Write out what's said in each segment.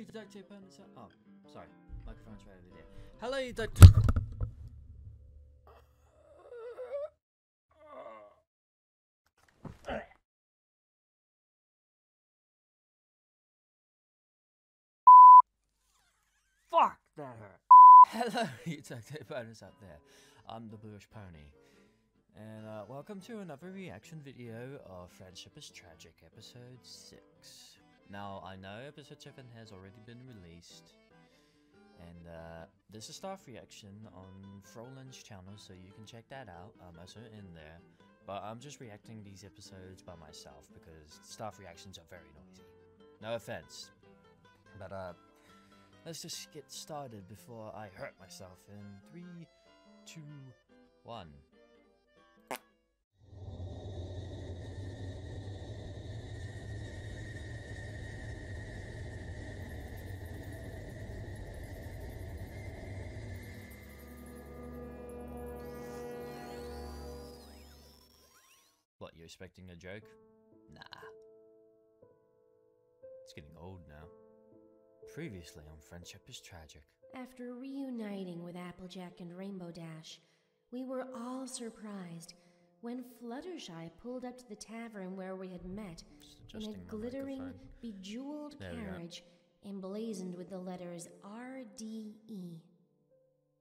Detective Anderson. Oh, sorry. Microphone's right over there. Hello, Detective. Fuck, that hurt. Hello, Detective Bonus out there. I'm the Bluish Pony. And welcome to another reaction video of Friendship is Tragic, episode 6. Now, I know episode 7 has already been released. And there's a staff reaction on Frolin's channel, so you can check that out. I'm also in there. But I'm just reacting these episodes by myself because staff reactions are very noisy. No offense. But let's just get started before I hurt myself in 3, 2, 1. What, you're expecting a joke? Nah. It's getting old now. Previously on Friendship is Tragic. After reuniting with Applejack and Rainbow Dash, we were all surprised when Fluttershy pulled up to the tavern where we had met in a glittering, bejeweled carriage emblazoned with the letters RDE.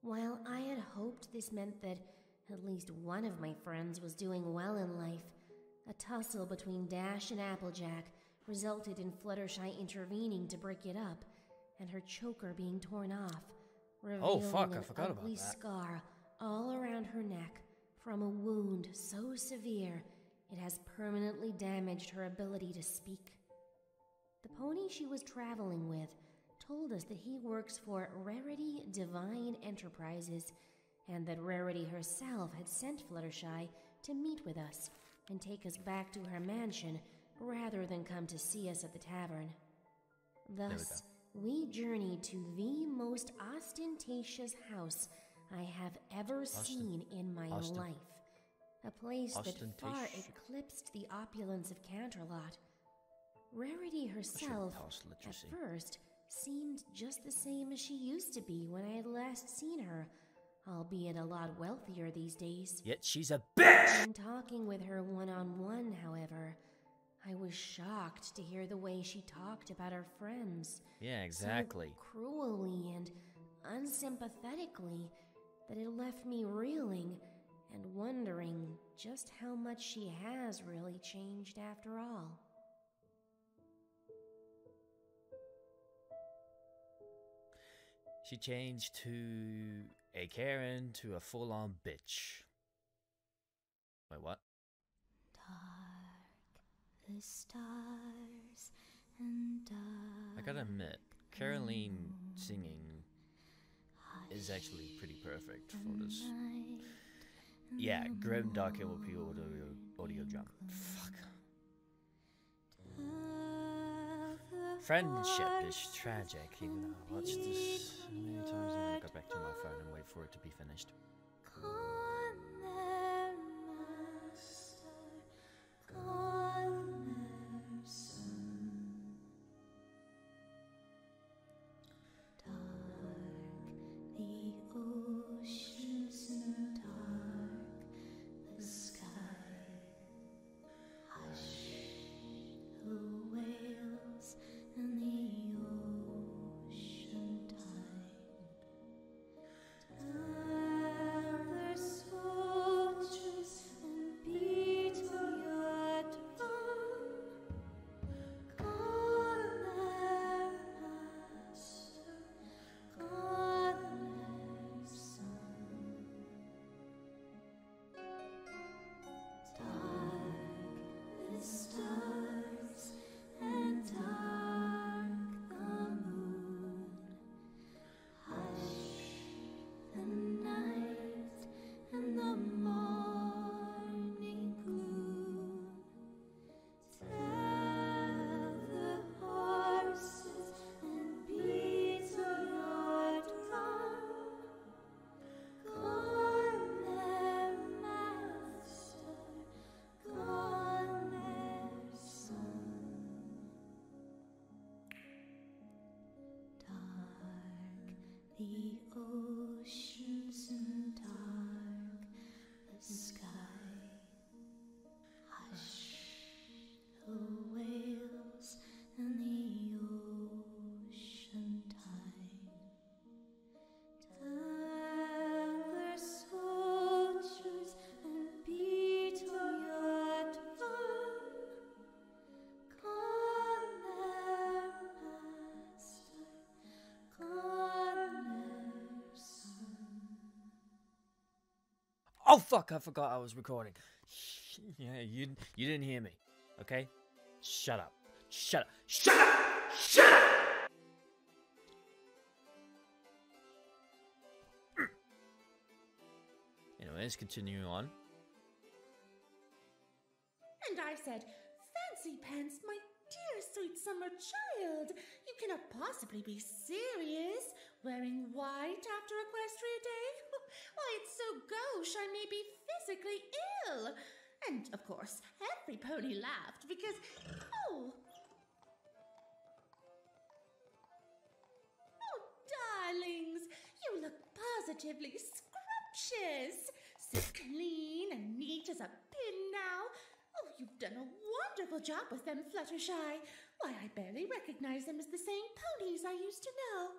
While I had hoped this meant that at least one of my friends was doing well in life, a tussle between Dash and Applejack resulted in Fluttershy intervening to break it up, and her choker being torn off, revealing an ugly scar all around her neck from a wound so severe it has permanently damaged her ability to speak. The pony she was traveling with told us that he works for Rarity Divine Enterprises, and that Rarity herself had sent Fluttershy to meet with us and take us back to her mansion rather than come to see us at the tavern. Thus, we journeyed to the most ostentatious house I have ever seen in my life. A place that far eclipsed the opulence of Canterlot. Rarity herself, at first, seemed just the same as she used to be when I had last seen her, albeit a lot wealthier these days. Yet she's a bitch! In talking with her one-on-one, however, I was shocked to hear the way she talked about her friends. Yeah, exactly. So cruelly and unsympathetically that it left me reeling and wondering just how much she has really changed after all. She changed to a Karen to a full-on bitch. Wait, what? Dark, the stars and dark. I gotta admit, Caroline singing is actually pretty perfect for this. Yeah, grim, dark, LP audio jump. Fuck. Friendship is tragic, even though I watched this so many times. I'm gonna go back to my phone and wait for it to be finished. Oh fuck! I forgot I was recording. Yeah, you didn't hear me. Okay? Shut up. Shut up. Shut up. Shut up. Anyways, continuing on. And I said, "Fancy pants, my dear sweet summer child. You cannot possibly be serious. Wearing white after Equestria Day? Why, it's so gauche I may be physically ill." And, of course, every pony laughed because, oh, darlings, you look positively scrumptious. So clean and neat as a pin now. Oh, you've done a wonderful job with them, Fluttershy. Why, I barely recognize them as the same ponies I used to know.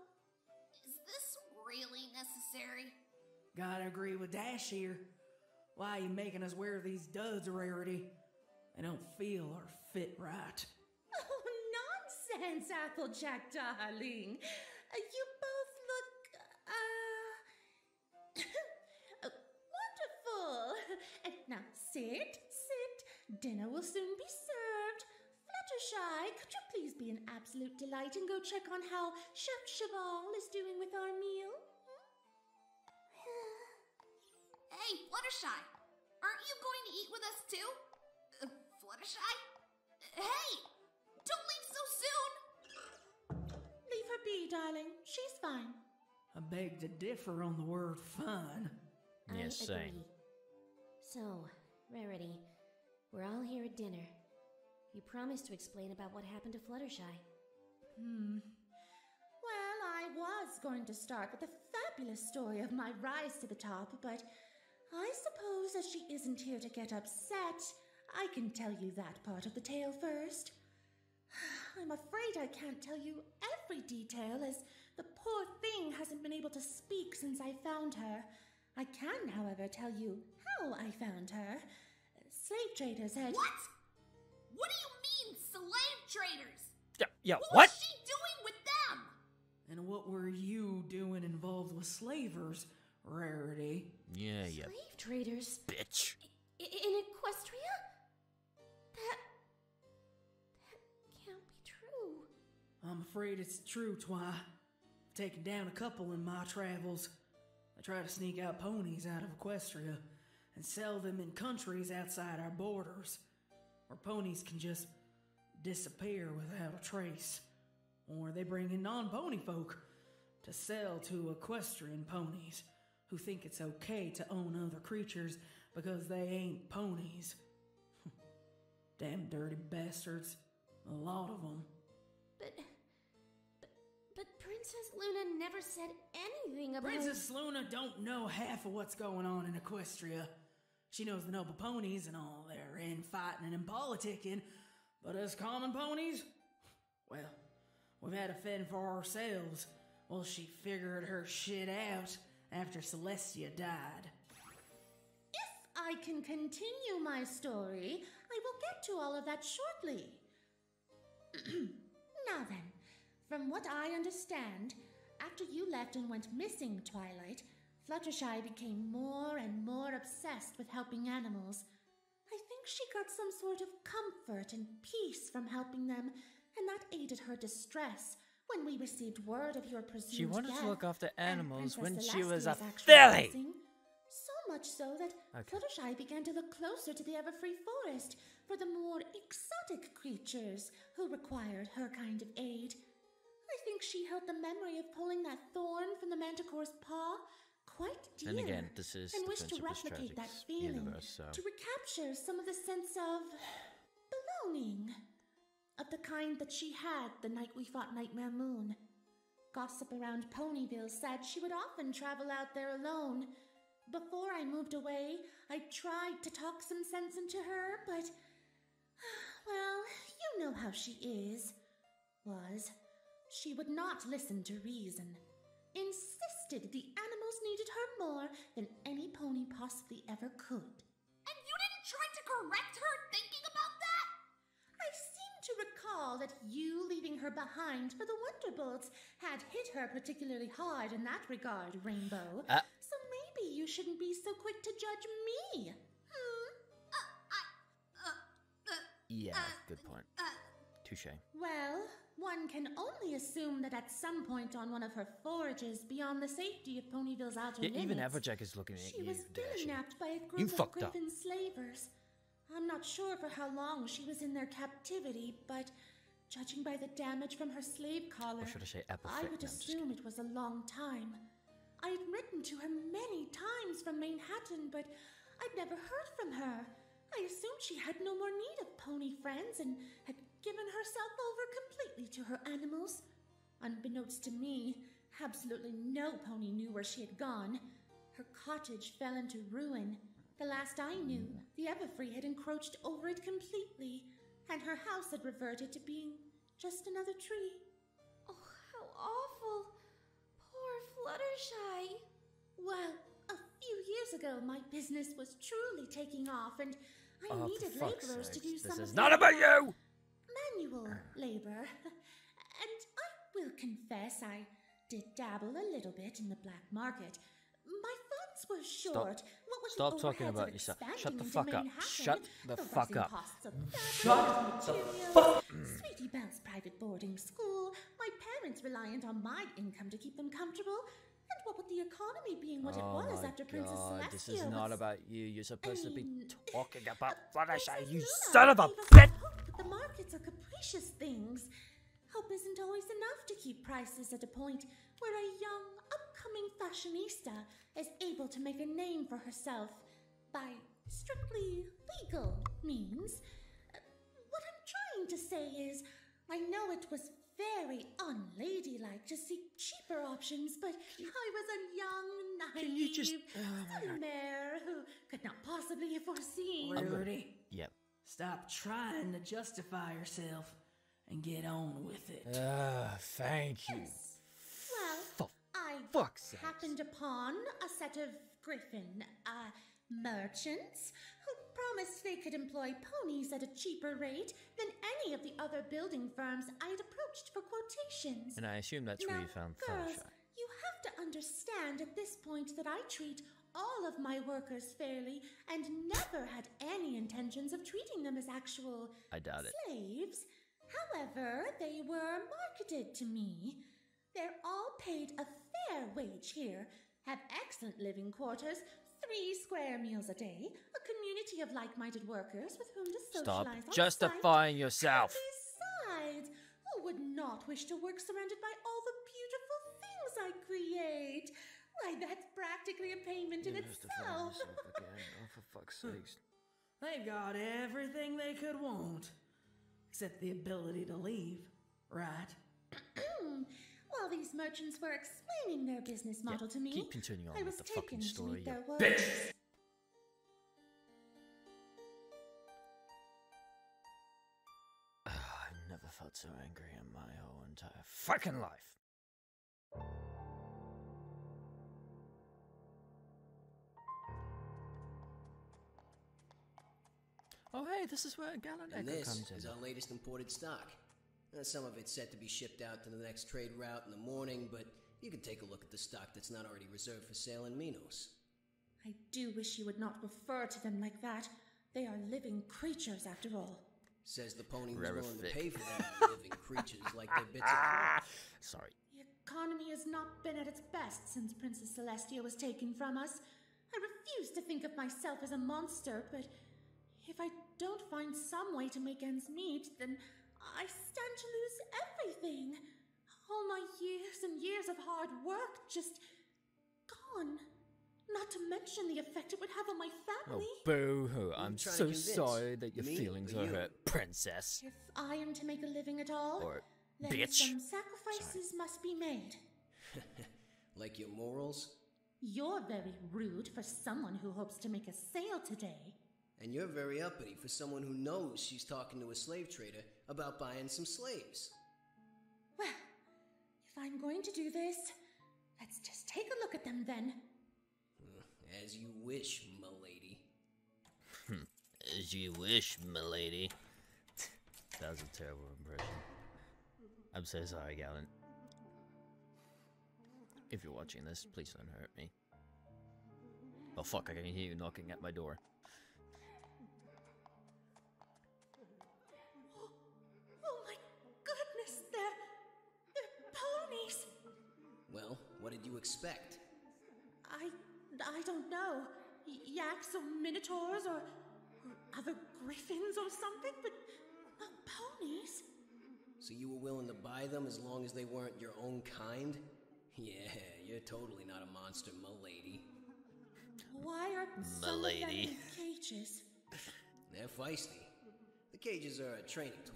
Is this really necessary? Gotta agree with Dash here. Why are you making us wear these duds, Rarity? They don't feel or fit right. Oh, nonsense, Applejack, darling. You both look, wonderful. Now, sit. Dinner will soon be served. Fluttershy, could you please be an absolute delight and go check on how Chef Cheval is doing with our meal? Hey, Fluttershy, aren't you going to eat with us too? Fluttershy? Hey, don't leave so soon! Leave her be, darling. She's fine. I beg to differ on the word fun. Yes, I same. agree. So, Rarity, we're all here at dinner. You promised to explain about what happened to Fluttershy. Well, I was going to start with the fabulous story of my rise to the top, but I suppose as she isn't here to get upset, I can tell you that part of the tale first. I'm afraid I can't tell you every detail, as the poor thing hasn't been able to speak since I found her. I can, however, tell you how I found her. Slave traders had... What? What do you mean, slave traders? Yeah, What what? was she doing with them? And what were you doing involved with slavers, Rarity? Yeah, Slave traders? bitch. In Equestria? That can't be true. I'm afraid it's true, Twi. I've taken down a couple in my travels. I try to sneak out ponies out of Equestria and sell them in countries outside our borders, where ponies can just disappear without a trace. Or they bring in non-pony folk to sell to equestrian ponies who think it's okay to own other creatures because they ain't ponies. Damn dirty bastards. A lot of them. But Princess Luna never said anything about... Princess Luna don't know half of what's going on in Equestria. She knows the noble ponies and all their infighting and politicking, but us common ponies? Well, we've had to fend for ourselves. Well, she figured her shit out after Celestia died. If I can continue my story, I will get to all of that shortly. Now then, from what I understand, after you left and went missing, Twilight, Fluttershy became more and more obsessed with helping animals. I think she got some sort of comfort and peace from helping them, and that aided her distress when we received word of your presumed She wanted death to look after and animals Princess when she was a Celestia's actual filly. passing. So much so that Fluttershy began to look closer to the Everfree Forest for the more exotic creatures who required her kind of aid. I think she held the memory of pulling that thorn from the Manticore's paw quite dear, And again, this is and the wished to Friendship is replicate that Tragic's feeling, universe, so... to recapture some of the sense of belonging, of the kind that she had the night we fought Nightmare Moon. Gossip around Ponyville said she would often travel out there alone. Before I moved away, I tried to talk some sense into her, but, well, you know how she is. She would not listen to reason. Insisted the animals needed her more than any pony possibly ever could. And you didn't try to correct her thinking about that? I seem to recall that you leaving her behind for the Wonderbolts had hit her particularly hard in that regard, Rainbow. So maybe you shouldn't be so quick to judge me. Yeah, good point. Touche. Well, one can only assume that at some point on one of her forages beyond the safety of Ponyville's outer Yeah, limits, even Applejack is looking at she you. was Dash. kidnapped by a You group of fucked up. Griffin slavers. I'm not sure for how long she was in their captivity, but judging by the damage from her slave collar, Or should I say apple I frick? would No, I'm just assume it was a long time. I had written to her many times from Manhattan, but I'd never heard from her. I assumed she had no more need of pony friends and had given herself over completely to her animals. Unbeknownst to me, absolutely no pony knew where she had gone. Her cottage fell into ruin. The last I knew, the Everfree had encroached over it completely, and her house had reverted to being just another tree. Oh, how awful. Poor Fluttershy. Well, a few years ago, my business was truly taking off, and I Oh, needed for fuck's laborers to sakes, do this some is of not the about you! manual labor. And I will confess, I did dabble a little bit in the black market. My funds were short. What with Stop the talking overheads about of yourself. expanding Shut the into fuck up. Manhattan, Shut the fuck rising up. costs of Shut fabric, the materials, fuck. Sweetie Belle's private boarding school, my parents reliant on my income to keep them comfortable, and what with the economy being what it Oh was my after Princess god, Celestia this is not was... about you. You're supposed to be mean, talking about Fluttershy, Princess you Luna son of a gave us bitch! hope, but the markets are capricious things. Hope isn't always enough to keep prices at a point where a young, upcoming fashionista is able to make a name for herself by strictly legal means. What I'm trying to say is, I know it was very unladylike to seek cheaper options, but I was a young, Can you just- naive, oh my silly God. mare who could not possibly have foreseen. Rarity, Yep. stop trying to justify yourself and get on with it. Thank you. Well, For I fuck's sakes. happened upon a set of Griffin merchants who promised they could employ ponies at a cheaper rate than any of the other building firms I'd approached for quotations. And I assume that's where Now, you found girls, Fluttershy. you have to understand at this point that I treat all of my workers fairly and never had any intentions of treating them as actual I doubt it. slaves. However, they were marketed to me. They're all paid a fair wage here, have excellent living quarters, 3 square meals a day, a community of like-minded workers with whom to Stop socialize on justifying site. yourself. Besides, who would not wish to work surrounded by all the beautiful things I create? Why, that's practically a payment in itself. Oh, for fuck's sakes. They've got everything they could want, except the ability to leave, right? While these merchants were explaining their business model to me, keep continuing on I with was the fucking taken to story, meet you their words. bitch! I've never felt so angry in my whole entire fucking life. Oh hey, this is where Gallant And Echo this comes is in. our latest imported stock. Some of it's set to be shipped out to the next trade route in the morning, but you can take a look at the stock that's not already reserved for sale in Minos. I do wish you would not refer to them like that. They are living creatures, after all. Says the pony was willing to Rarefic. pay for them living creatures like they're bits of cloth. Sorry. The economy has not been at its best since Princess Celestia was taken from us. I refuse to think of myself as a monster, but if I don't find some way to make ends meet, then I stand to lose everything. All my years and years of hard work just gone. Not to mention the effect it would have on my Oh, family. boo-hoo. I'm trying to so convince? sorry that your Me feelings or are you? hurt, princess. If I am to make a living at all, Or then bitch. some sacrifices must be made. Like your morals? You're very rude for someone who hopes to make a sale today. And you're very uppity for someone who knows she's talking to a slave trader about buying some slaves. Well, if I'm going to do this, let's just take a look at them then. As you wish, m'lady. As you wish, milady. That was a terrible impression. I'm so sorry, Gallant. If you're watching this, please don't hurt me. Oh fuck, I can hear you knocking at my door. Oh my goodness, they're ponies. Well, what did you expect? I don't know. Yaks or minotaurs or other griffins or something, but not ponies. So you were willing to buy them as long as they weren't your own kind? Yeah, you're totally not a monster, m'lady. Why are some of them M'lady. in cages? They're feisty. The cages are a training tool.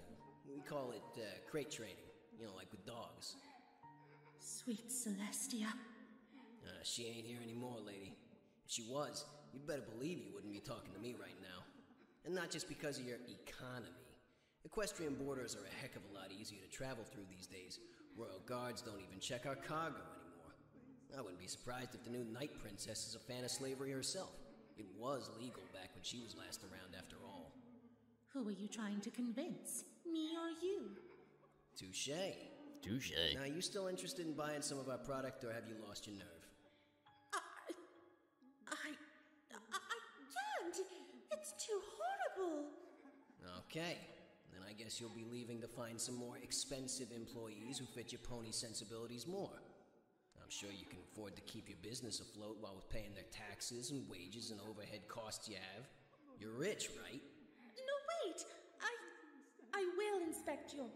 We call it crate training, you know, like with dogs. Sweet Celestia. She ain't here anymore, lady. If she was, you'd better believe you wouldn't be talking to me right now. And not just because of your economy. Equestrian borders are a heck of a lot easier to travel through these days. Royal guards don't even check our cargo anymore. I wouldn't be surprised if the new Night Princess is a fan of slavery herself. It was legal back when she was last around, after all. Who are you trying to convince? Me or you? Touché. Touché. Now, you still interested in buying some of our product, or have you lost your nerve? I can't. It's too horrible. Okay. Then I guess you'll be leaving to find some more expensive employees who fit your pony sensibilities more. I'm sure you can afford to keep your business afloat while paying their taxes and wages and overhead costs you have. You're rich, right? No, wait. I will inspect your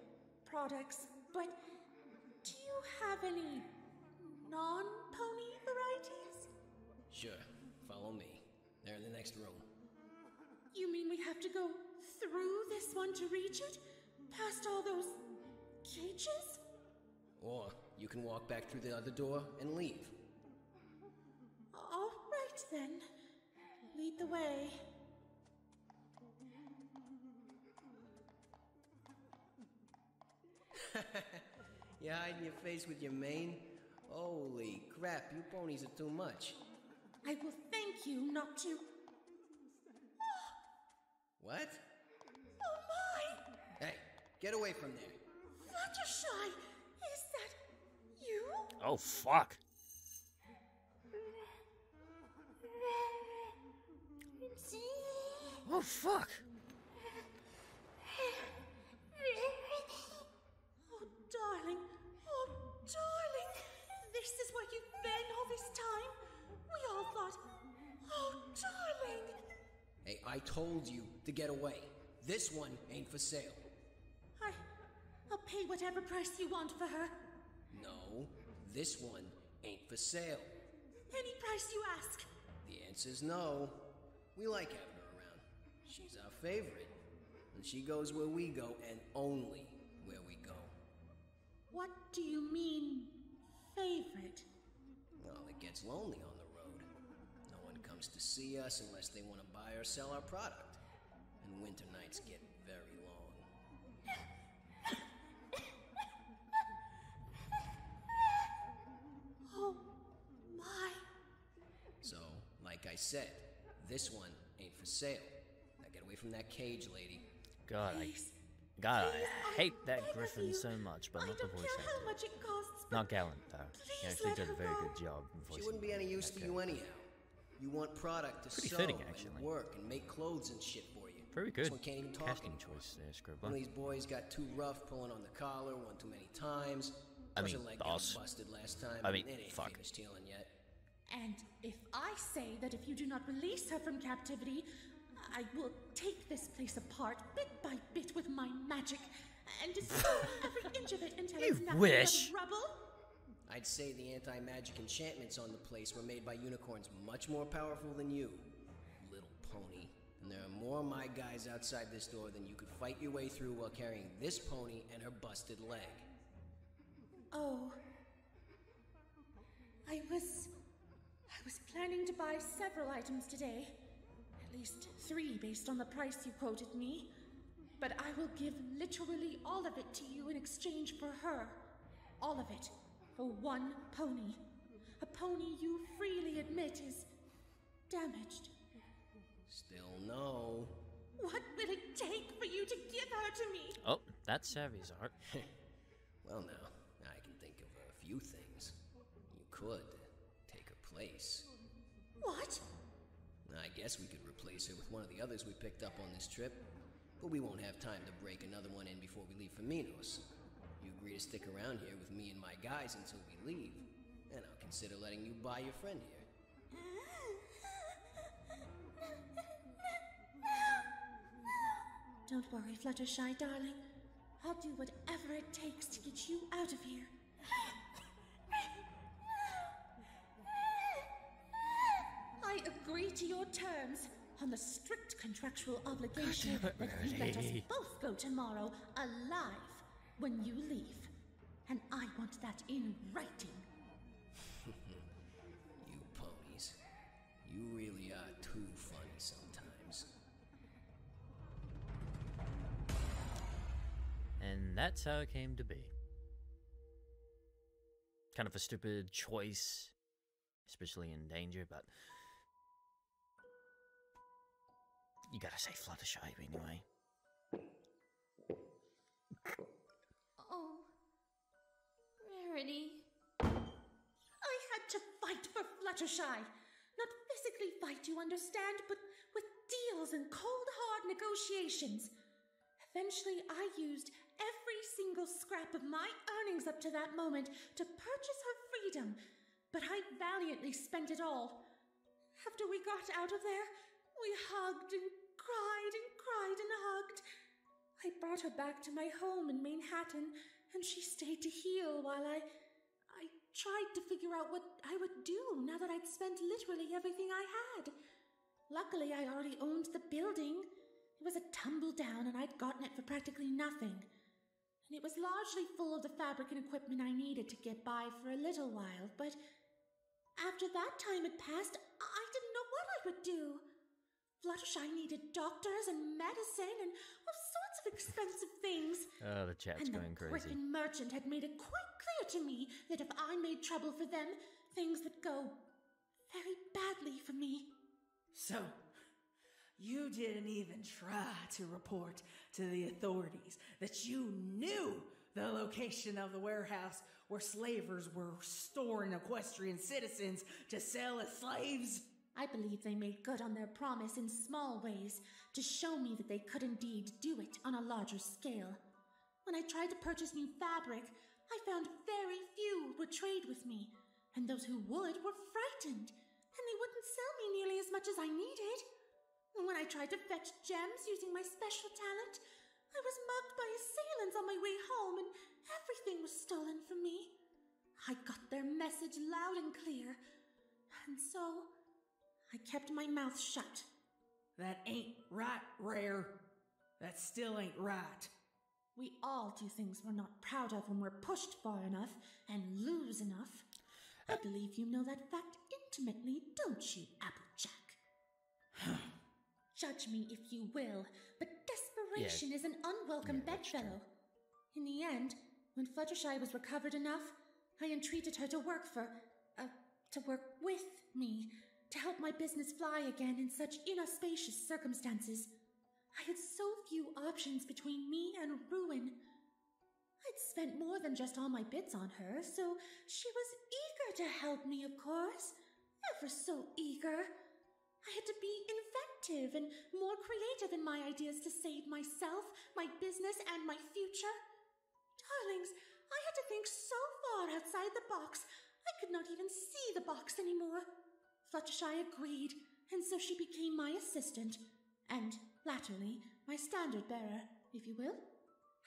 products, but do you have any non-pony varieties? Sure. Follow me. They're in the next room. You mean we have to go through this one to reach it? Past all those cages? Or you can walk back through the other door and leave. All right, then. Lead the way. You hiding your face with your mane? Holy crap, you ponies are too much. I will thank you not to. What? Oh my! Hey, get away from there. Fluttershy! Is that you? Oh fuck. Oh fuck. Oh, darling. Oh, darling. This is where you've been all this time. We all thought, oh, darling. Hey, I told you to get away. This one ain't for sale. I'll pay whatever price you want for her. No, this one ain't for sale. Any price you ask. The answer's no. We like having her around. She's our favorite. And she goes where we go, and only where we go. What do you mean, favorite? Well, it gets lonely on the road. No one comes to see us unless they want to buy or sell our product. And winter nights get very long. Oh, my. So, like I said, this one ain't for sale. Now get away from that cage, lady. God, Please. I Please, hate I that beg of griffin you. so much, but I not the don't voice care how actor. much it costs, but Not Gallant, though. He please actually let did a her very go. good job in voicing She wouldn't be any use to that you guy. anyhow. You want product to Pretty sew fitting, and actually. work and make clothes and shit for you. Very This good one can't even talk casting anymore. choice there, One Scribbler. of these boys got too rough pulling on the collar one too many times. I Plus mean, her leg boss. got busted last time. I mean, it ain't fuck. finished healing yet. And if I say that if you do not release her from captivity, I will take this place apart bit by bit with my magic and destroy every inch of it until You it's nothing wish. but rubble. I'd say the anti-magic enchantments on the place were made by unicorns much more powerful than you, little pony. And there are more of my guys outside this door than you could fight your way through while carrying this pony and her busted leg. Oh. I was planning to buy several items today. At least 3 based on the price you quoted me. But I will give literally all of it to you in exchange for her. All of it. For one pony. A pony you freely admit is damaged. Still no. What will it take for you to give her to me? Oh, that's Savvy's art. Well now, I can think of a few things. You could take her place. What? I guess we could replace her with one of the others we picked up on this trip, but we won't have time to break another one in before we leave for Minos. You agree to stick around here with me and my guys until we leave, and I'll consider letting you buy your friend here. Don't worry, Fluttershy, darling. I'll do whatever it takes to get you out of here. I agree to your terms on the strict contractual obligation that you let us both go tomorrow alive when you leave. And I want that in writing. You ponies. You really are too funny sometimes. And that's how it came to be. Kind of a stupid choice, especially in danger, but you gotta say Fluttershy anyway. Oh, Rarity. I had to fight for Fluttershy. Not physically fight, you understand, but with deals and cold, hard negotiations. Eventually, I used every single scrap of my earnings up to that moment to purchase her freedom, but I valiantly spent it all. After we got out of there, we hugged and cried and cried and hugged. I brought her back to my home in Manhattan, and she stayed to heal while I tried to figure out what I would do now that I'd spent literally everything I had. Luckily, I already owned the building. It was a tumble down, and I'd gotten it for practically nothing. And it was largely full of the fabric and equipment I needed to get by for a little while, but after that time had passed, I didn't know what I would do. Fluttershy needed doctors and medicine and all sorts of expensive things. Oh, the chat's going crazy. And the Griffin merchant had made it quite clear to me that if I made trouble for them, things would go very badly for me. So, you didn't even try to report to the authorities that you knew the location of the warehouse where slavers were storing equestrian citizens to sell as slaves? I believe they made good on their promise in small ways to show me that they could indeed do it on a larger scale. When I tried to purchase new fabric, I found very few would trade with me, and those who would were frightened, and they wouldn't sell me nearly as much as I needed. And when I tried to fetch gems using my special talent, I was mugged by assailants on my way home, and everything was stolen from me. I got their message loud and clear, and so I kept my mouth shut. That ain't right, Rare. That still ain't right. We all do things we're not proud of when we're pushed far enough and lose enough. I believe you know that fact intimately, don't you, Applejack? Judge me if you will, but desperation is an unwelcome bedfellow. In the end, when Fluttershy was recovered enough, I entreated her to work with me, to help my business fly again in such inauspicious circumstances. I had so few options between me and ruin. I'd spent more than just all my bits on her, so she was eager to help me, of course. Ever so eager. I had to be inventive and more creative in my ideas to save myself, my business, and my future. Darlings, I had to think so far outside the box, I could not even see the box anymore. Fluttershy agreed, and so she became my assistant, and, latterly, my standard bearer, if you will.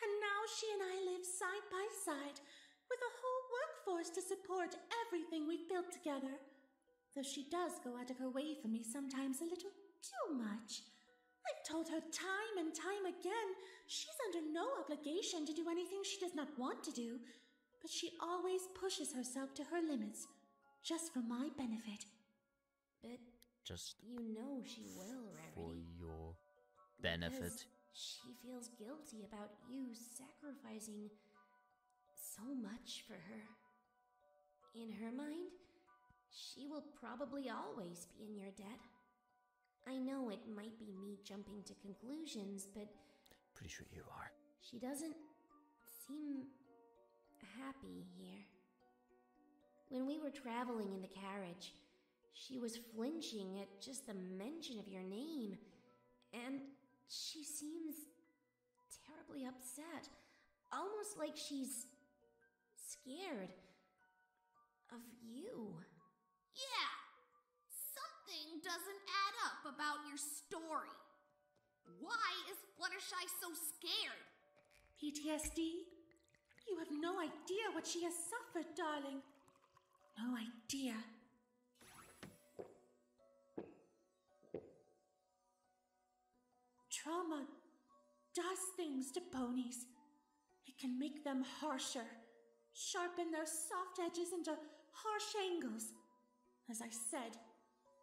And now she and I live side by side, with a whole workforce to support everything we've built together. Though she does go out of her way for me sometimes a little too much. I've told her time and time again she's under no obligation to do anything she does not want to do, but she always pushes herself to her limits, just for my benefit. But Just you know she will, for Rarity. your benefit. Because she feels guilty about you sacrificing so much for her. In her mind, she will probably always be in your debt. I know it might be me jumping to conclusions, but Pretty sure you are. she doesn't seem happy here. When we were traveling in the carriage, She was flinching at just the mention of your name, and she seems terribly upset, almost like she's scared of you. Yeah, something doesn't add up about your story. Why is Fluttershy so scared? PTSD? You have no idea what she has suffered, darling. No idea. Trauma does things to ponies. It can make them harsher, sharpen their soft edges into harsh angles. As I said,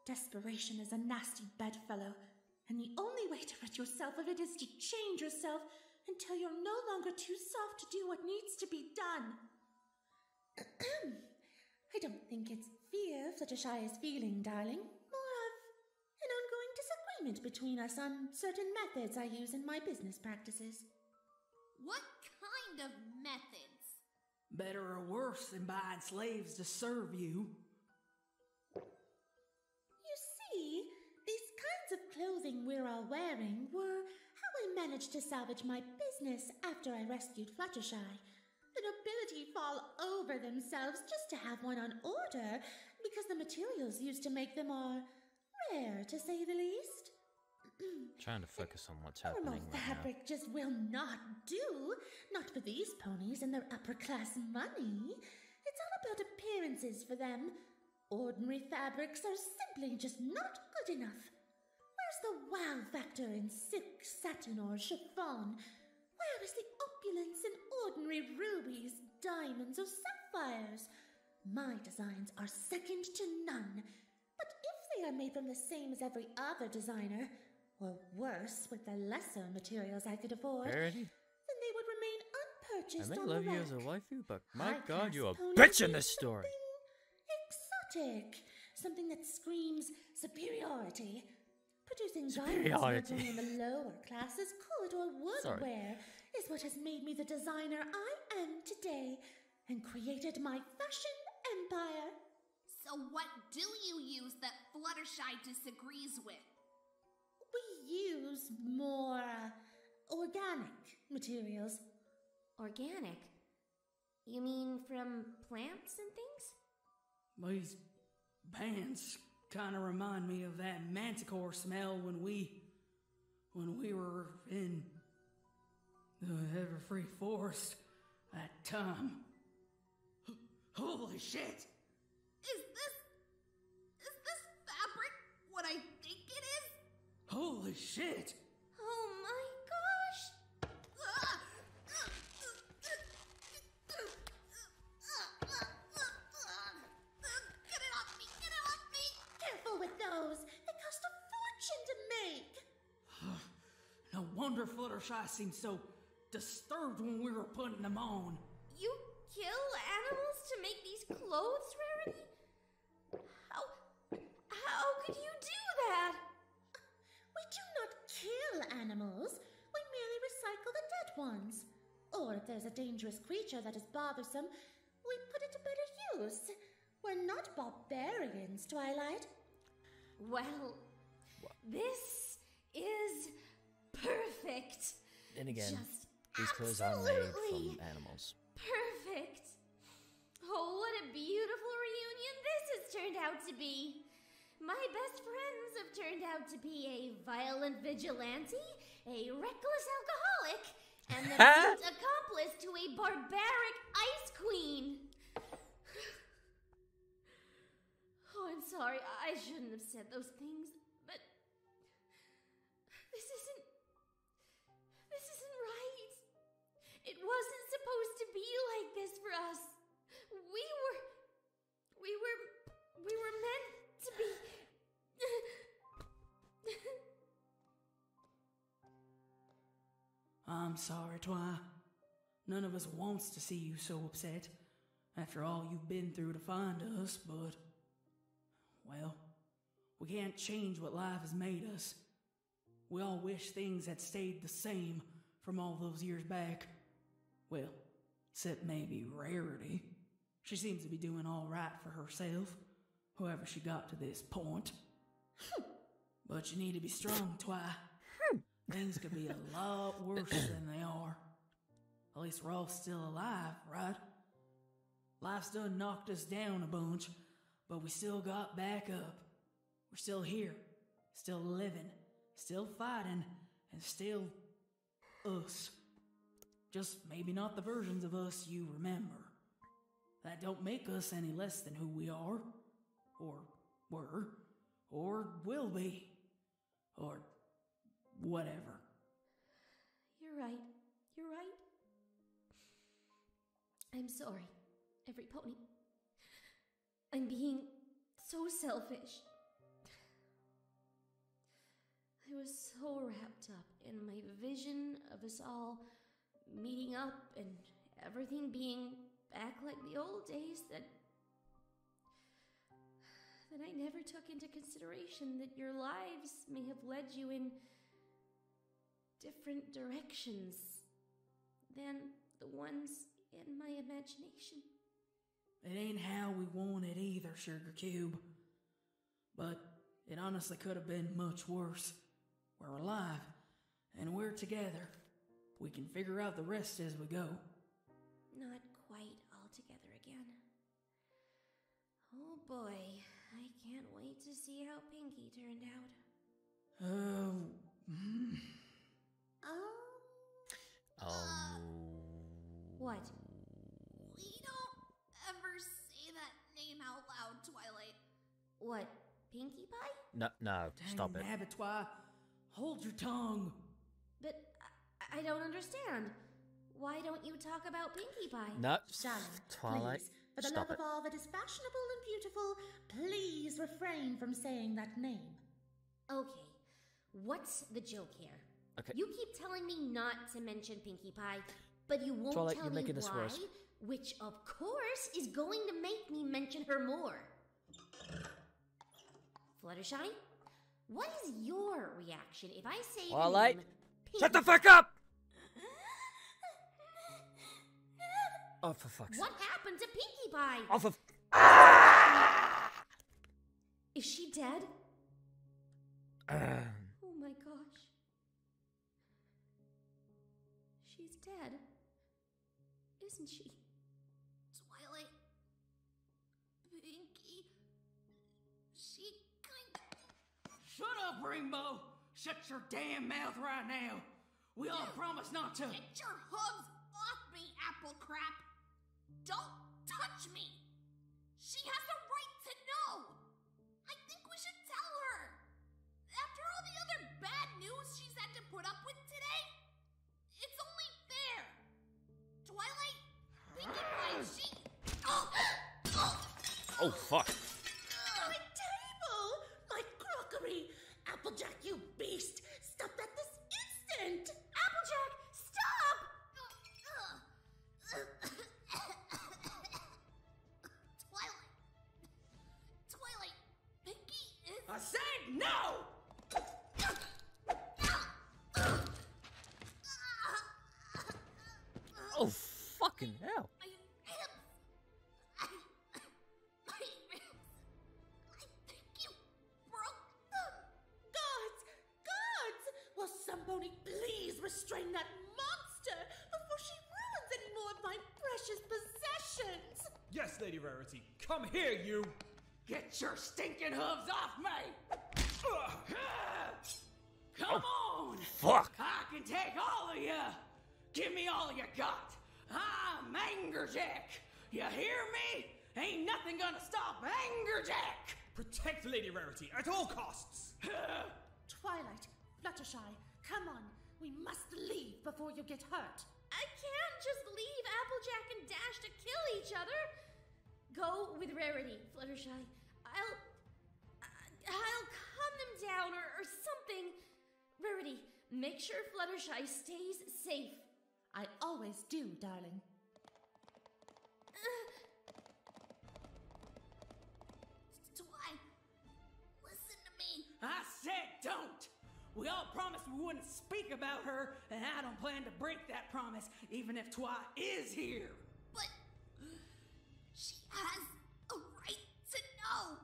desperation is a nasty bedfellow, and the only way to rid yourself of it is to change yourself until you're no longer too soft to do what needs to be done. I don't think it's fear Fluttershy is feeling, darling. More of an ongoing disagreement between us on certain methods I use in my business practices. What kind of methods? Better or worse than buying slaves to serve you. You see, these kinds of clothing we're all wearing were how I managed to salvage my business after I rescued Fluttershy. The nobility fall over themselves just to have one on order because the materials used to make them are rare, to say the least. Trying to focus on what's happening Normal right fabric just will not do. Not for these ponies and their upper-class money. It's all about appearances for them. Ordinary fabrics are simply just not good enough. Where's the wow factor in silk, satin, or chiffon? Where is the opulence in ordinary rubies, diamonds, or sapphires? My designs are second to none. But if they are made from the same as every other designer, or worse, with the lesser materials I could afford, Parody? then they would remain unpurchased I may on love the you as a rack. waifu, but my High-class god, you are a ponies bitch in need this story! something exotic. Something that screams superiority. Producing Superiority. garments made from the lower classes could or would Sorry. wear is what has made me the designer I am today and created my fashion empire. So what do you use that Fluttershy disagrees with? We use more organic materials. Organic? You mean from plants and things? These pants kind of remind me of that manticore smell when we were in the Everfree Forest that time. Holy shit! Is this fabric what I think it is? Holy shit! Oh my gosh! Get it off me! Get it off me! Careful with those. They cost a fortune to make. No wonder Fluttershy seemed so disturbed when we were putting them on. You kill animals to make these clothes, Rarity? How could you do that? We do not kill animals. We merely recycle the dead ones. Or if there's a dangerous creature that is bothersome, we put it to better use. We're not barbarians, Twilight. Well, this is perfect. Then again, Just these clothes are made absolutely from animals. perfect. Oh, what a beautiful reunion this has turned out to be. My best friends have turned out to be a violent vigilante, a reckless alcoholic, and the mute accomplice to a barbaric ice queen. Oh, I'm sorry. I shouldn't have said those things, but this isn't right. It wasn't supposed to be like this for us. We were meant to be. I'm sorry, Twi. None of us wants to see you so upset after all you've been through to find us, but, well, we can't change what life has made us. We all wish things had stayed the same from all those years back. Well, except maybe Rarity. She seems to be doing all right for herself. Whoever she got to this point. But you need to be strong, Twi. Things could be a lot worse than they are. At least we're all still alive, right? Life's done knocked us down a bunch, but we still got back up. We're still here, still living, still fighting, and still us. Just maybe not the versions of us you remember. That don't make us any less than who we are, or were, or will be, or whatever. You're right. You're right. I'm sorry, every pony. I'm being so selfish. I was so wrapped up in my vision of us all meeting up and everything being back like the old days that I never took into consideration that your lives may have led you in different directions than the ones in my imagination. It ain't how we want it either, Sugar Cube. But it honestly could have been much worse. We're alive, and we're together. We can figure out the rest as we go. Not quite all together again. Oh boy, I can't wait to see how Pinky turned out. What? We don't ever say that name out loud, Twilight. What? Pinkie Pie? No, Dang, stop it. Abattoir, hold your tongue. But I don't understand. Why don't you talk about Pinkie Pie? No, Darling, Twilight, please, for the stop love it. of all that is fashionable and beautiful, please refrain from saying that name. Okay, what's the joke here? Okay. You keep telling me not to mention Pinkie Pie, but you won't Twilight, tell you're me making this why, worse. which of course is going to make me mention her more. Fluttershy, what is your reaction if I say Twilight, the name shut the Pinkie fuck up! Oh, for fuck's sake. What happened to Pinkie Pie? Oh, for... Is she dead? Oh my gosh. She's dead. Isn't she? Twilight. Pinky. She kind of... Shut up, Rainbow! Shut your damn mouth right now! We all promise not to! Get your hooves off me, apple crap! Don't touch me! She has a right to know! I think we should tell her! After all the other bad news she's had to put up with today, it's only fair! Twilight, Pinkie Pie, she... Oh, fuck. My table! My crockery! Applejack, you beast! Stop that this instant! Applejack, stop! Twilight, Pinky is... I said no! Oh, fucking hell. My ribs! My ribs! I think you broke them! Guards! Guards! Will somebody please restrain that monster before she ruins any more of my precious possessions? Yes, Lady Rarity. Come here, you! Get your stinking hooves off me! Come on! Fuck. I can take all of you! Give me all you got! I'm Angerjack! You hear me? Ain't nothing gonna stop Angerjack! Protect Lady Rarity at all costs! Twilight, Fluttershy, come on. We must leave before you get hurt. I can't just leave Applejack and Dash to kill each other. Go with Rarity, Fluttershy. I'll calm them down or something. Rarity, make sure Fluttershy stays safe. I always do, darling. Twi, listen to me. I said don't! We all promised we wouldn't speak about her, and I don't plan to break that promise, even if Twi is here. But she has a right to know.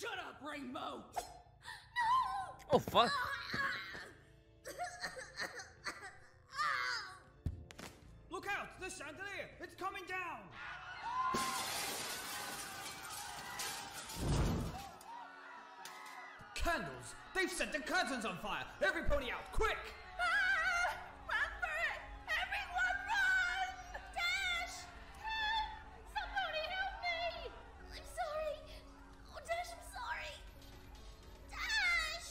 Shut up, Rainbow! Oh, fuck. Look out! The chandelier! It's coming down! Candles! They've set the curtains on fire! Every pony out, quick! Run for it! Everyone run! Dash! Help! Somebody help me! I'm sorry. Oh, Dash, I'm sorry. Dash!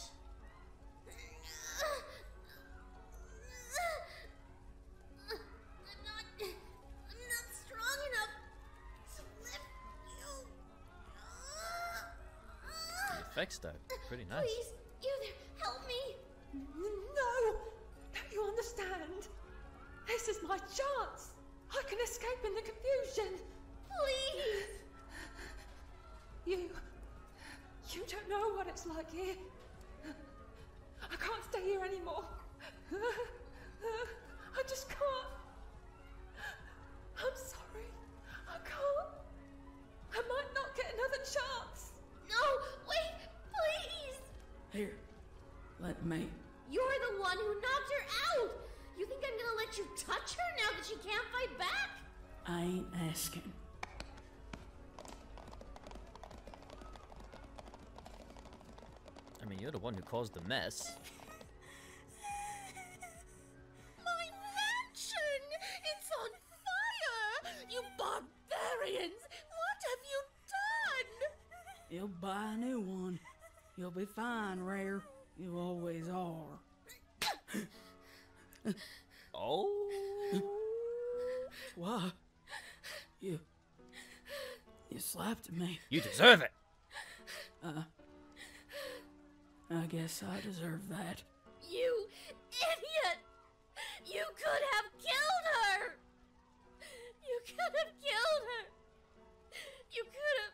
I'm not strong enough to lift you. Effects though, pretty nice. Please, you there, help me. No! Don't you understand? This is my chance! I can escape in the confusion! Please. You don't know what it's like here. I can't stay here anymore. I just can't. I'm sorry. I can't. I might not get another chance. No, wait, please. Here, let me. You're the one who knocked her out. You think I'm gonna let you touch her now that she can't fight back? I ain't asking. I mean, you're the one who caused the mess. My mansion! It's on fire! You barbarians! What have you done? You'll buy a new one. You'll be fine, Rare. You always are. Oh. Why? You slapped me. You deserve it. I guess I deserve that. You idiot! You could have killed her! You could have killed her! You could have killed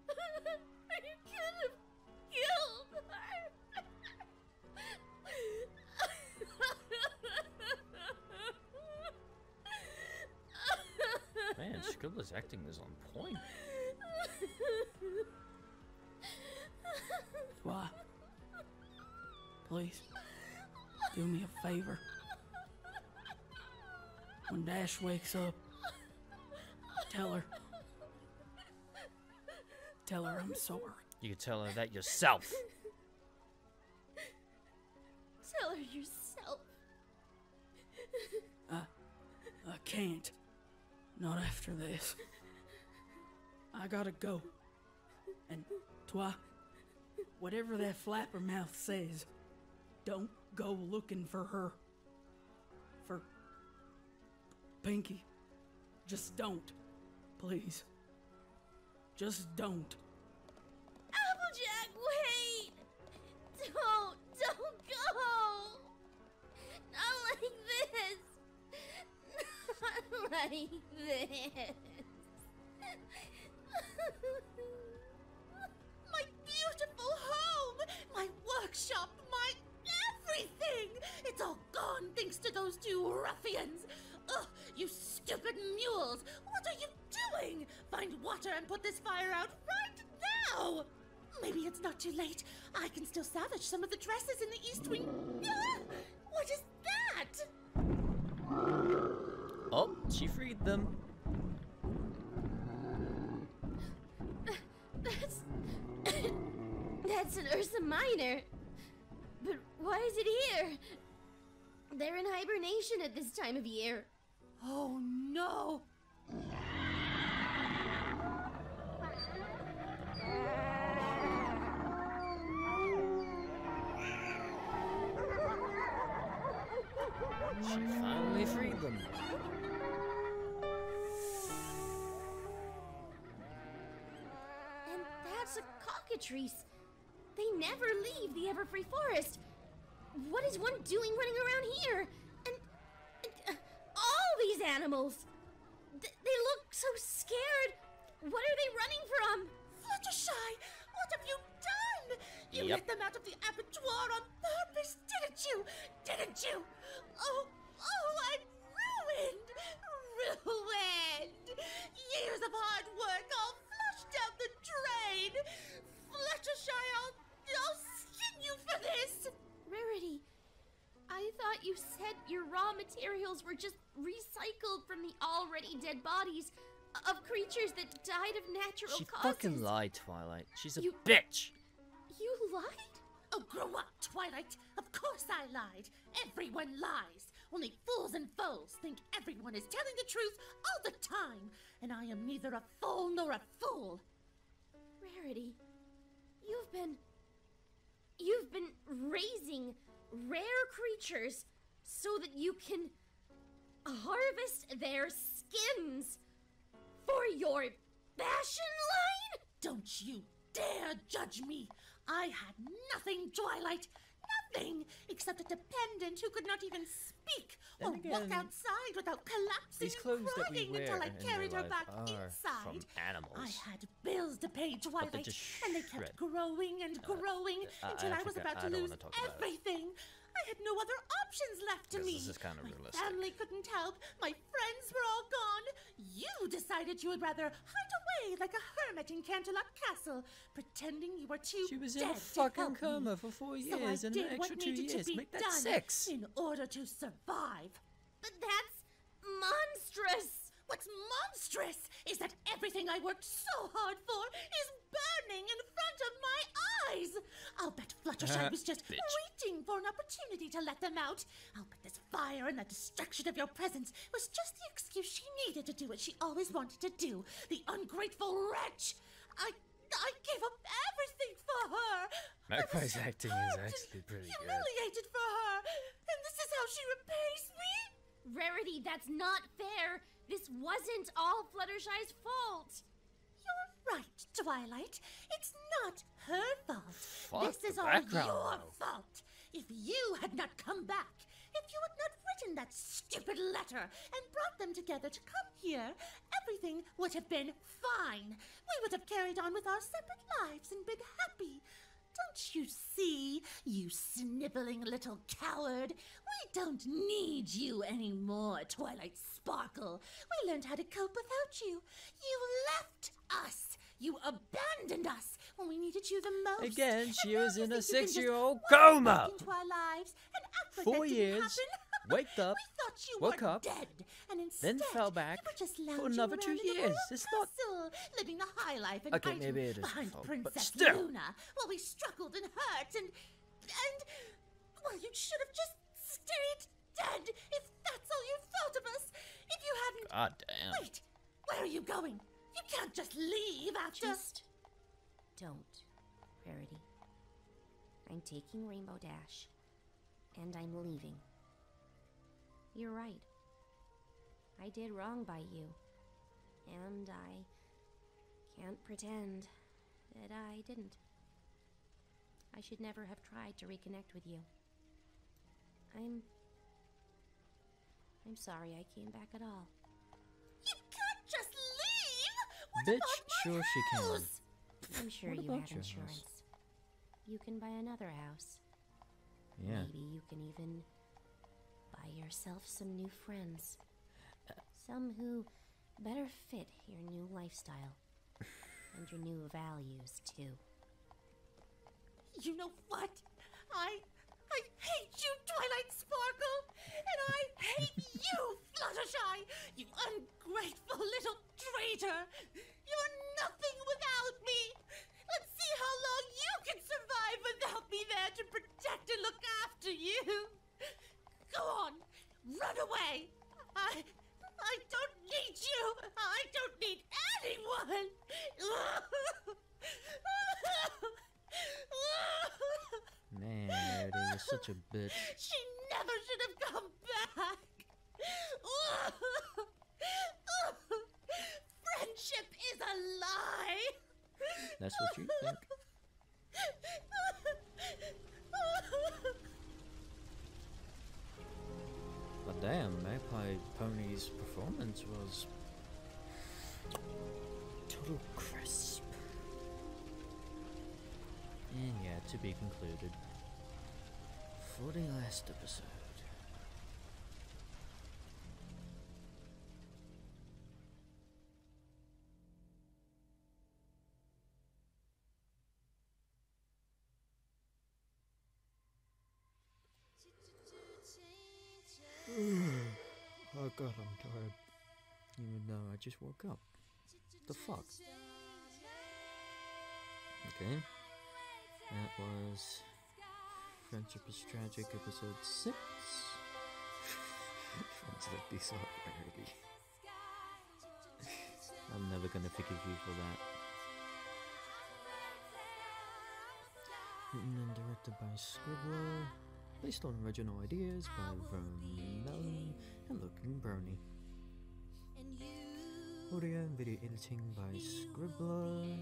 her! You could have killed her! Man, Scribbler's acting is on point. Why? Please, do me a favor. When Dash wakes up, tell her I'm sorry. You can tell her that yourself. Tell her yourself. I can't. Not after this. I gotta go. And Twi, whatever that flappermouth says, don't go looking for her. For Pinky. Just don't. Please. Just don't. Applejack, wait! Don't go! Not like this! Not like this! My beautiful home! My workshop! My everything! It's all gone thanks to those two ruffians! Ugh, you stupid mules! What are you doing? Find water and put this fire out right now! Maybe it's not too late. I can still salvage some of the dresses in the East Wing. Ah! What is that? Oh, she freed them. That's an Ursa Minor. But why is it here? They're in hibernation at this time of year. Oh no! She finally freed them. And that's a cockatrice. They never leave the Everfree Forest. What is one doing running around here? And all these animals. They look so scared. What are they running from? Fluttershy, what have you done? You let them out of the abattoir on purpose, didn't you? Didn't you? Oh, I'm ruined. Ruined. Years of hard work all the drain! Fluttershy, I'll skin you for this! Rarity, I thought you said your raw materials were just recycled from the already dead bodies of creatures that died of natural She causes. fucking lied, Twilight. She's a You- bitch. You lied? Oh, grow up, Twilight. Of course I lied. Everyone lies. Only fools and fools think everyone is telling the truth all the time. And I am neither a fool nor a fool. Rarity, you've been raising rare creatures so that you can harvest their skins for your fashion line? Don't you dare judge me. I had nothing, Twilight. Nothing except a dependent who could not even speak or Then walk again, outside without collapsing These and clothes that we crying wear until I in carried real her life back are inside. from animals. I had bills to pay, Twilight, just and they shred. kept growing and growing until I was forgot. about I to don't lose wanna talk about it. everything. I had no other options left to Yes, me. this is kind of My realistic. family couldn't help. My friends were all gone. You decided you would rather hide away like a hermit in Canterlot Castle, pretending you were too She was dead in a to fucking help coma me. for 4 So I years and did an what extra 2 needed to years. be Make that done 6. in order to survive. But that's monstrous! What's monstrous is that everything I worked so hard for is burning in front of my eyes. I'll bet Fluttershy was just Bitch. waiting for an opportunity to let them out. I'll bet this fire and the destruction of your presence was just the excuse she needed to do what she always wanted to do. The ungrateful wretch. I gave up everything for her. Magpie's I was acting is harmed actually and pretty good. humiliated for her, and this is how she repays me. Rarity, that's not fair. This wasn't all Fluttershy's fault. You're right, Twilight. It's not her fault. Fuck This the is all background, your though. fault. If you had not come back, if you had not written that stupid letter and brought them together to come here, everything would have been fine. We would have carried on with our separate lives and been happy. Don't you see, you sniveling little coward? We don't need you anymore, Twilight Sparkle. We learned how to cope without you. You left us. You abandoned us when we needed you the most. Again, And she now was you in a think you can just 6-year-old walk coma. back into our lives and act like 4 that didn't years, happen. waked up, We thought you woke were up, dead, and instead then fell back you were just for lounging another 2 around in the years. royal It's not- castle, living the high life and Okay, hiding maybe it is behind her fault, but Princess still. Luna while we struggled and hurt and well, you should have just stayed dead if that's all you thought of us. If you hadn't. God damn. Wait, where are you going? You can't just leave after. Just don't, Rarity. I'm taking Rainbow Dash, and I'm leaving. You're right. I did wrong by you, and I can't pretend that I didn't. I should never have tried to reconnect with you. I'm sorry I came back at all. You can't just leave. What Bitch, about my sure she can. house? I'm sure What you about have your house? insurance. You can buy another house. Yeah. Maybe you can even buy yourself some new friends. Some who better fit your new lifestyle. And your new values, too. You know what? I hate you, Twilight Sparkle, and I hate you, Fluttershy, you ungrateful little traitor. You're nothing without me. Let's see how long you can survive without me there to protect and look after you. Go on, run away. I don't need you. I don't need anyone. Man, Rarity, you're such a bitch. She never should have come back. Friendship is a lie. That's what you think. But damn, Magpie Pony's performance was total crisp. And yeah, to be concluded for the last episode. Oh god, I'm tired. Even though I just woke up. The fuck? Okay. That was Friendship is Tragic, episode 6. Friends like these are rarity. I'm never gonna forgive you for that. Written and directed by Scribbler, based on original ideas by Vern Mellon and Looking Brony. Audio and video editing by Scribbler.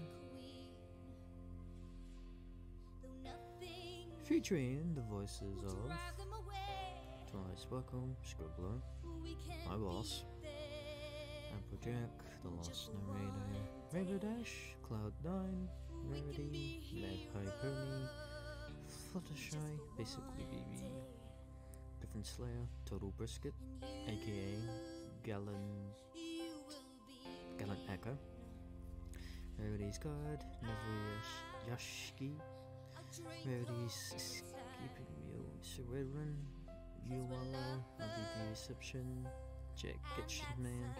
Featuring the voices of Twilight Sparkle, Scribbler, my boss, Applejack, the Lost Narrator, Rainbow Dash, Cloud9, Rarity, Magpie Pony, Fluttershy, basically BB, Different Slayer, Total Brisket, aka Gallant Echo, Rarity's Guard, Neville Yashki, Rarity's Escaping Meal, Surin, Yuwala, RVD Reception, Jack Kitchen Man,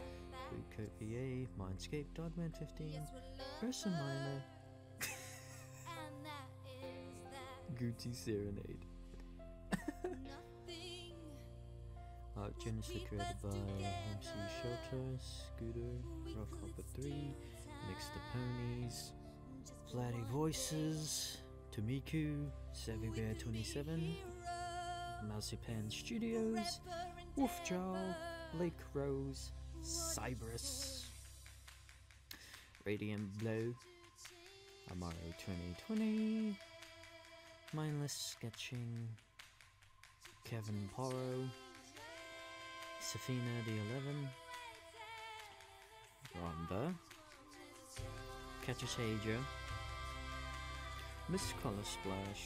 Blue Coat VA, Mindscape, Dogman 15, Ursa Minor, Gucci Serenade. Art generously created by MC Shelter, Scooter, Rock Hopper 3, Mix the Ponies, Flatty Voices, Tomiku, Savvy Bear 27, Marzipan Studios, Wolfjaw, Lake Rose, Cybrus, Radiant Blow, Amaro 2020, Mindless Sketching, Kevin Porro, Safina the 11, Rhonda, Catchasager, Miss Color Splash.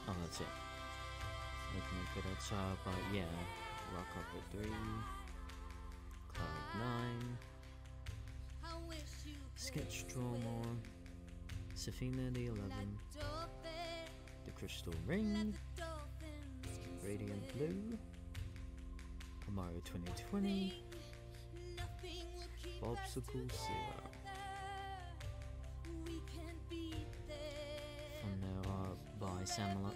Oh, that's it. Make it outside, but yeah. Rock Up at 3, Cloud 9, Sketch Draw More, Safina the 11, The Crystal Ring, Radiant Blue, Amaro 2020, Bobsicle Zero. From now by Samala.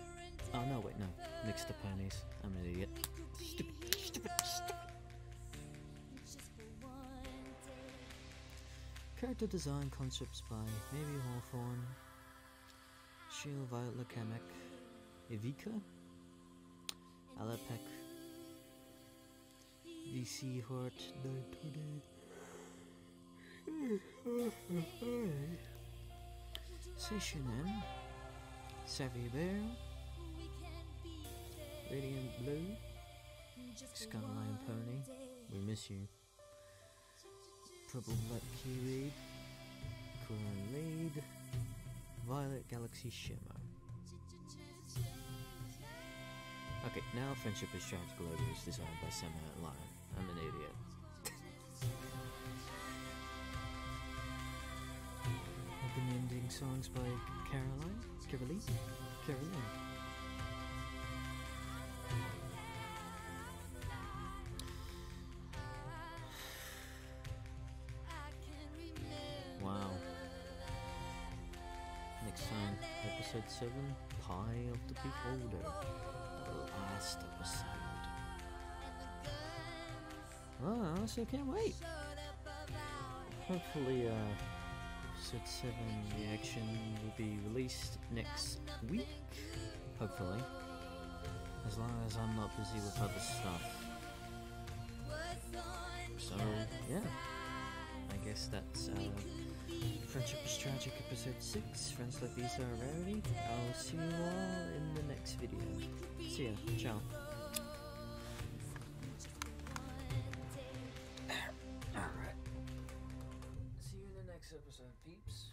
Oh no, wait, no. Mix the Ponies. I'm an idiot. Stupid. Character design concepts by Maybe Hawthorne, Shield Violet Lakamek, Evika, Alapek, VC Hort 920, Session M, Savvy Bear, Radiant Blue, Skyline Pony, we miss you. Purple Black Kiwi, Coran Lead, Violet Galaxy Shimmer. Okay, now Friendship is Tragic logo is designed by Sam Lion. I'm an idiot. Open-ending songs by Caroline. Wow. Next time, episode 7, Pie of the Beholder. The last episode. Oh, I also can't wait. Hopefully, episode 7 reaction will be released next week. Hopefully. As long as I'm not busy with other stuff. So, yeah. I guess that's, Friendship is Tragic, episode 6. Friends like these are a rarity. I'll see you all in the next video. See ya. Ciao. Alright. See you in the next episode, peeps.